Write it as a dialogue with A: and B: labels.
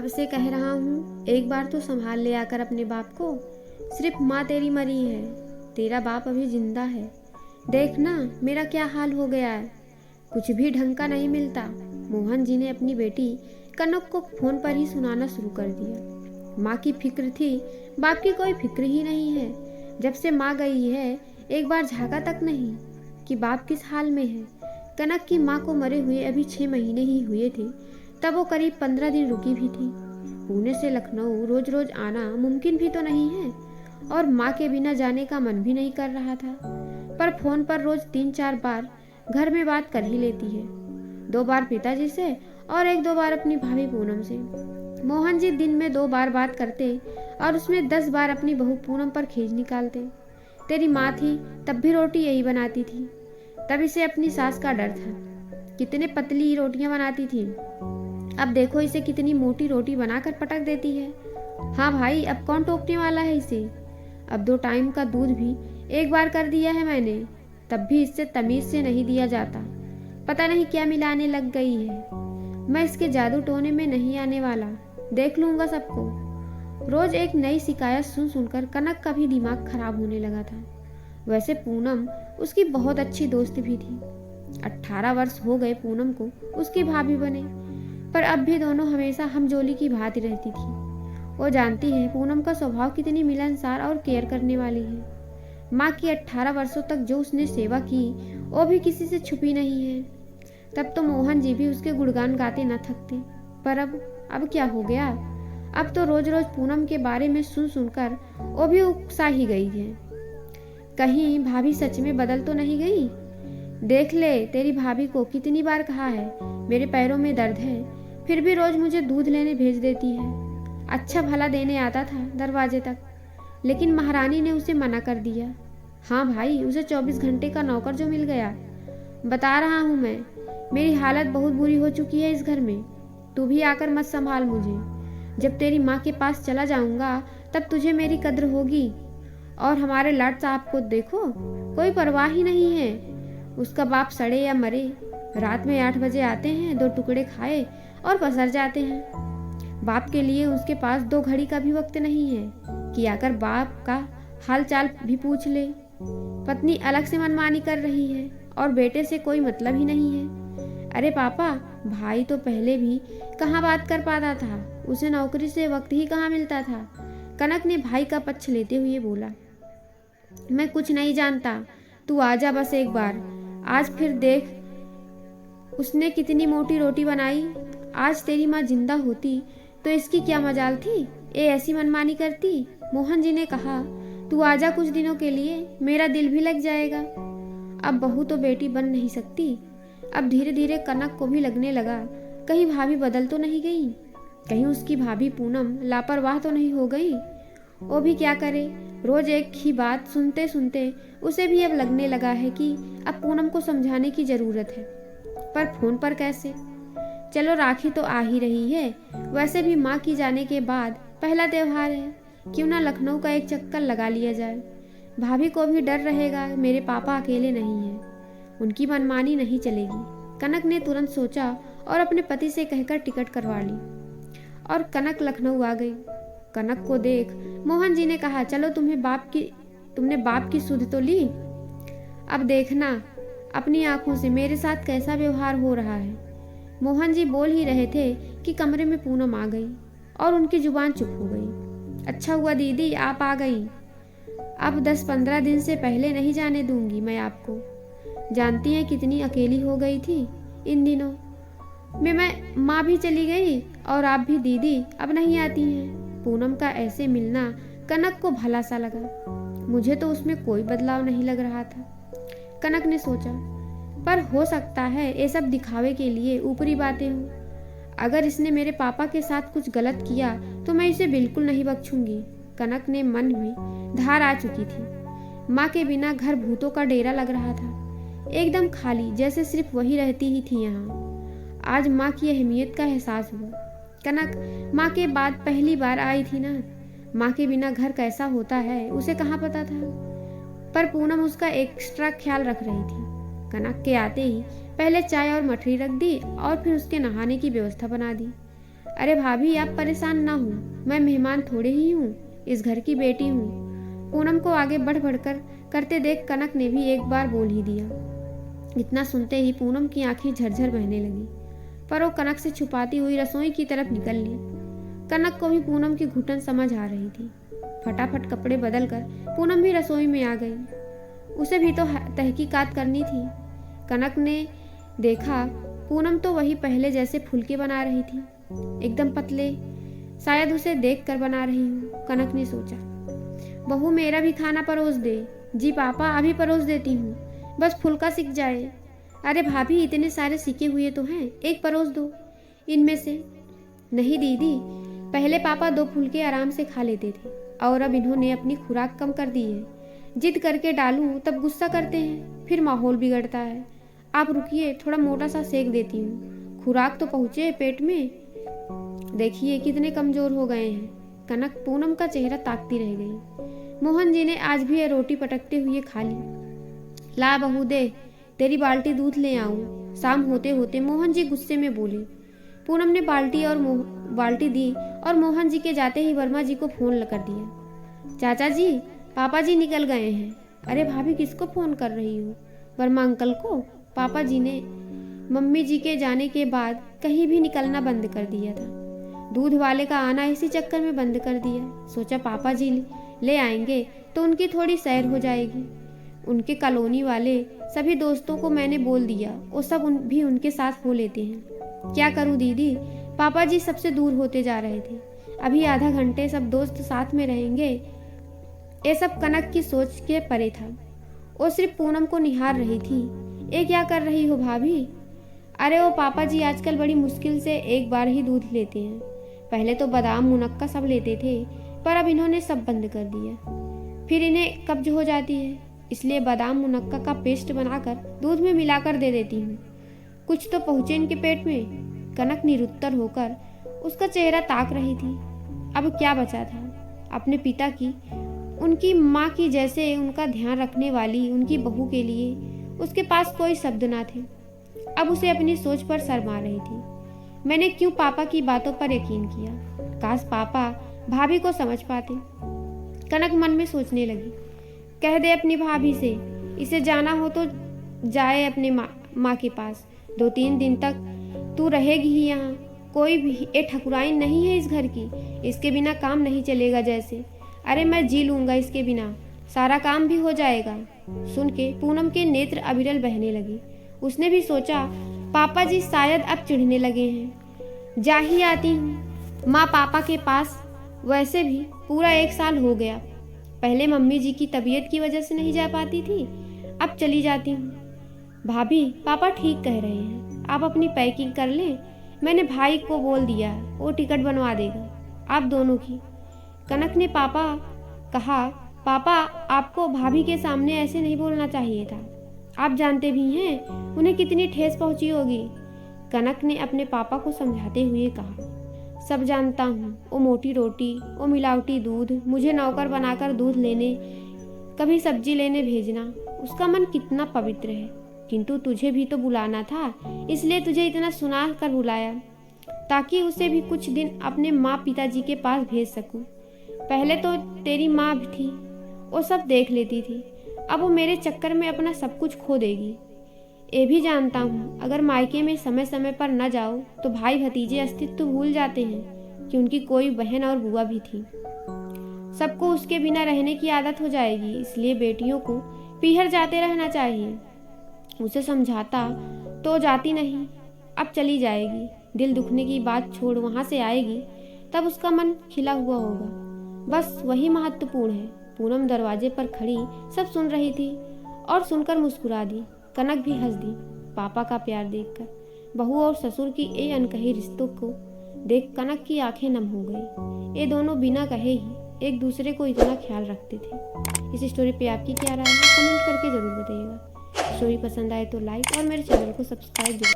A: कब से कह रहा हूँ, एक बार तो संभाल ले आकर अपने बाप को। सिर्फ माँ तेरी मरी है, तेरा बाप अभी जिंदा है। देख ना मेरा क्या हाल हो गया है, कुछ भी ढंग का नहीं मिलता। मोहन जी ने अपनी बेटी कनक को फोन पर ही सुनाना शुरू कर दिया। माँ की फिक्र थी, बाप की कोई फिक्र ही नहीं है। जब से माँ गई है एक बार झांका तक नहीं कि बाप किस हाल में है। कनक की माँ को मरे हुए अभी 6 महीने ही हुए थे, तब वो करीब 15 दिन रुकी भी थी। पुणे से लखनऊ रोज रोज आना मुमकिन भी तो नहीं है, और माँ के बिना जाने का मन भी नहीं कर रहा था। पर फोन पर रोज 3-4 बार घर में बात कर ही लेती है, 2 बार पिताजी से और 1-2 बार अपनी भाभी पूनम से। मोहन जी दिन में 2 बार बात करते और उसमें 10 बार अपनी बहू पूनम पर खींच निकालते। तेरी माँ थी तब भी रोटी यही बनाती थी, तब इसे अपनी सास का डर था। कितने पतली रोटियां बनाती थी, अब देखो इसे कितनी मोटी रोटी बनाकर पटक देती है। हाँ भाई, अब कौन टोकने वाला है इसे। अब 2 टाइम का दूध भी 1 बार कर दिया है मैंने, तब भी इससे तमीज से नहीं दिया जाता। पता नहीं क्या मिलाने लग गई है। मैं इसके जादू टोने में नहीं आने वाला, देख लूंगा सबको। रोज एक नई शिकायत सुन सुनकर कनक का भी दिमाग खराब होने लगा था। वैसे पूनम उसकी बहुत अच्छी दोस्त भी थी। 18 वर्ष हो गए पूनम को उसकी भाभी बने, पर अब भी दोनों हमेशा हमजोली की भांति रहती थी। वो जानती है पूनम का स्वभाव कितनी मिलनसार और केयर करने वाली है। माँ की 18 वर्षों तक जो उसने सेवा की वो भी किसी से छुपी नहीं है। तब तो मोहन जी भी उसके गुणगान गाते न थकते। पर अब क्या हो गया। अब तो रोज रोज पूनम के बारे में सुन सुनकर वो भी उकसा ही गई है। कहीं भाभी सच में बदल तो नहीं गई। देख ले तेरी भाभी को कितनी बार कहा है मेरे पैरों में दर्द है, फिर भी रोज मुझे दूध लेने भेज देती है। अच्छा भला देने आता था दरवाजे तक, लेकिन महारानी ने उसे मना कर दिया। हाँ भाई, उसे 24 घंटे का नौकर जो मिल गया। बता रहा हूँ मैं, मेरी हालत बहुत बुरी हो चुकी है इस घर में। तू भी आकर मत संभाल मुझे। जब तेरी माँ के पास चला जाऊंगा तब तुझे मेरी कद्र होगी। और हमारे लाट साहब को देखो, कोई परवाह ही नहीं है। उसका बाप सड़े या मरे, रात में 8 बजे आते हैं, 2 टुकड़े खाए और पसर जाते हैं। बाप के लिए उसके पास 2 घड़ी का भी वक्त नहीं है कि आकर बाप का हाल चाल भी पूछ ले। पत्नी अलग से मनमानी कर रही है और बेटे से कोई मतलब ही नहीं है। अरे पापा, भाई तो पहले भी कहाँ बात कर पाता था, उसे नौकरी से वक्त ही कहाँ मिलता था। कनक ने भाई का पक्ष लेते हुए बोला। मैं कुछ नहीं जानता, तू आजा बस एक बार। आज फिर देख उसने कितनी मोटी रोटी बनाई। आज तेरी माँ जिंदा होती तो इसकी क्या मजाल थी, ये ऐसी मनमानी करती। मोहन जी ने कहा तू आजा कुछ दिनों के लिए, मेरा दिल भी लग जाएगा। अब बहू तो बेटी बन नहीं सकती। अब धीरे धीरे कनक को भी लगने लगा कहीं भाभी बदल तो नहीं गई, कहीं उसकी भाभी पूनम लापरवाह तो नहीं हो गई। वो भी क्या करे, रोज एक ही बात सुनते सुनते उसे भी अब लगने लगा है कि अब पूनम को समझाने की जरूरत है। पर फोन पर कैसे। चलो राखी तो आ ही रही है, वैसे भी माँ की जाने के बाद पहला त्योहार है, क्यों ना लखनऊ का एक चक्कर लगा लिया जाए। भाभी को भी डर रहेगा मेरे पापा अकेले नहीं हैं, उनकी मनमानी नहीं चलेगी। कनक ने तुरंत सोचा और अपने पति से कहकर टिकट करवा ली और कनक लखनऊ आ गई। कनक को देख मोहन जी ने कहा चलो तुमने बाप की सुध तो ली, अब देखना अपनी आंखों से मेरे साथ कैसा व्यवहार हो रहा है। मोहन जी बोल ही रहे थे कि कमरे में पूनम आ गई और उनकी जुबान चुप हो गई। अच्छा हुआ दीदी आप आ गई, अब 10-15 दिन से पहले नहीं जाने दूंगी मैं आपको। जानती हैं कितनी अकेली हो गई थी इन दिनों मैं माँ भी चली गई और आप भी दीदी अब नहीं आती हैं। पूनम का ऐसे मिलना कनक को भला सा लगा। मुझे तो उसमें कोई बदलाव नहीं लग रहा था, कनक ने सोचा, पर हो सकता है ये सब दिखावे के लिए ऊपरी बातें हों। अगर इसने मेरे पापा के साथ कुछ गलत किया तो मैं इसे बिल्कुल नहीं बख्शूंगी। कनक ने मन में धार आ चुकी थी। माँ के बिना घर भूतों का डेरा लग रहा था, एकदम खाली, जैसे सिर्फ वही रहती ही थी यहाँ। आज माँ की अहमियत का एहसास हुआ। कनक माँ के बाद पहली बार आई थी ना, माँ के बिना घर कैसा होता है उसे कहाँ पता था। पर पूनम उसका एक्स्ट्रा ख्याल रख रही थी। कनक के आते ही पहले चाय और मठरी रख दी और फिर उसके नहाने की व्यवस्था बना दी। अरे भाभी, आप परेशान ना हो, मैं मेहमान थोड़े ही हूँ, इस घर की बेटी हूँ। पूनम को आगे बढ़ बढ़कर करते देख कनक ने भी एक बार बोल ही दिया। इतना सुनते ही पूनम की आंखें झरझर बहने लगी, पर वो कनक से छुपाती हुई रसोई की तरफ निकल ली। कनक को भी पूनम की घुटन समझ आ रही थी। फटाफट कपड़े बदलकर पूनम भी रसोई में आ गई। उसे भी तो तहकीकात करनी थी। कनक ने देखा पूनम तो वही पहले जैसे फुलके बना रही थी, एकदम पतले। शायद उसे देख कर बना रही हूँ, कनक ने सोचा। बहू, मेरा भी खाना परोस दे। जी पापा, अभी परोस देती हूँ, बस फुलका सिक जाए। अरे भाभी, इतने सारे सिके हुए तो हैं, एक परोस दो इनमें से। नहीं दीदी, पहले पापा 2 फुलके आराम से खा लेते थे, और अब इन्होंने अपनी खुराक कम कर दी है। जिद करके डालूं तब गुस्सा करते हैं, फिर माहौल बिगड़ता है। आप रुकिए, थोड़ा मोटा सा सेक देती हूँ, खुराक तो पहुँचे पेट में। देखिए कितने कमजोर हो गए हैं। कनक पूनम का चेहरा ताकती रह गई। मोहन जी ने आज भी यह रोटी पटकते हुए खा ली। ला बहू दे, तेरी बाल्टी दूध ले आऊं। शाम होते होते मोहन जी गुस्से में बोले। पूनम ने बाल्टी दी और मोहन जी के जाते ही वर्मा जी को फोन कर दिया। चाचा जी, पापा जी निकल गए हैं। अरे भाभी, किसको फोन कर रही हो? वर्मा अंकल को। पापा जी ने मम्मी जी के जाने के बाद कहीं भी निकलना बंद कर दिया था। दूध वाले का आना इसी चक्कर में बंद कर दिया। सोचा पापा जी ले आएंगे तो उनकी थोड़ी सैर हो जाएगी। उनके कॉलोनी वाले सभी दोस्तों को मैंने बोल दिया, वो सब भी उनके साथ हो लेते हैं। क्या करूं दीदी, पापा जी सबसे दूर होते जा रहे थे। अभी आधा घंटे सब दोस्त साथ में रहेंगे। ये सब कनक की सोच के परे था। वो सिर्फ पूनम को निहार रही थी। ये क्या कर रही हो भाभी? अरे वो पापा जी आजकल बड़ी मुश्किल से एक बार ही दूध लेते हैं। पहले तो बादाम मुनक्का सब लेते थे, पर अब इन्होंने सब बंद कर दिया। फिर इन्हें कब्ज हो जाती है, इसलिए बादाम मुनक्का का पेस्ट बनाकर दूध में मिलाकर दे देती हूँ। कुछ तो पहुँचे इनके पेट में। कनक निरुत्तर होकर उसका चेहरा ताक रही थी। अब क्या बचा था? अपने पिता की, उनकी माँ की जैसे उनका ध्यान रखने वाली उनकी बहू के लिए उसके पास कोई शब्द ना थे। अब उसे अपनी सोच पर शर्मा रही थी। मैंने क्यों पापा की बातों पर यकीन किया? काश पापा भाभी को समझ पाते। कनक मन में सोचने लगी। कह दे अपनी भाभी से, इसे जाना हो तो जाए अपने माँ के पास। 2-3 दिन तक तू रहेगी ही यहाँ। कोई भी ये ठकुराइन नहीं है इस घर की, इसके बिना काम नहीं चलेगा जैसे। अरे मैं जी लूंगा इसके बिना, सारा काम भी हो जाएगा। सुन के पूनम के नेत्र अविरल बहने लगे। उसने भी सोचा पापा जी शायद अब चिढ़ने लगे हैं। जा ही आती हूँ माँ पापा के पास। वैसे भी पूरा 1 साल हो गया। पहले मम्मी जी की तबीयत की वजह से नहीं जा पाती थी, अब चली जाती हूँ। भाभी, पापा ठीक कह रहे हैं, आप अपनी पैकिंग कर लें। मैंने भाई को बोल दिया, वो टिकट बनवा देगा आप दोनों की। कनक ने कहा, पापा आपको भाभी के सामने ऐसे नहीं बोलना चाहिए था। आप जानते भी हैं उन्हें कितनी ठेस पहुंची होगी। कनक ने अपने पापा को समझाते हुए कहा, सब जानता हूँ। वो मोटी रोटी, वो मिलावटी दूध, मुझे नौकर बनाकर दूध लेने, कभी सब्जी लेने भेजना, उसका मन कितना पवित्र है। किंतु तुझे भी तो बुलाना था, इसलिए तुझे इतना सुना कर बुलाया, ताकि उसे भी कुछ दिन अपने माँ पिताजी के पास भेज सकूं। पहले तो तेरी माँ भी थी, वो सब देख लेती थी। अब वो मेरे चक्कर में अपना सब कुछ खो देगी। ये भी जानता हूँ, अगर मायके में समय समय पर न जाओ तो भाई भतीजे अस्तित्व भूल जाते हैं कि उनकी कोई बहन और बुआ भी थी। सबको उसके बिना रहने की आदत हो जाएगी, इसलिए बेटियों को पीहर जाते रहना चाहिए। उसे समझाता तो जाती नहीं, अब चली जाएगी। दिल दुखने की बात छोड़ वहाँ से आएगी, तब उसका मन खिला हुआ होगा। बस वही महत्वपूर्ण है। पूनम दरवाजे पर खड़ी सब सुन रही थी और सुनकर मुस्कुरा दी। कनक भी हंस दी पापा का प्यार देखकर। बहू और ससुर की ये अनकही रिश्तों को देख कनक की आंखें नम हो गई। ये दोनों बिना कहे ही एक दूसरे को इतना ख्याल रखते थे। इस स्टोरी पे आपकी क्या राय है, कमेंट करके जरूर बताइएगा। स्टोरी पसंद आए तो लाइक और मेरे चैनल को सब्सक्राइब जरूर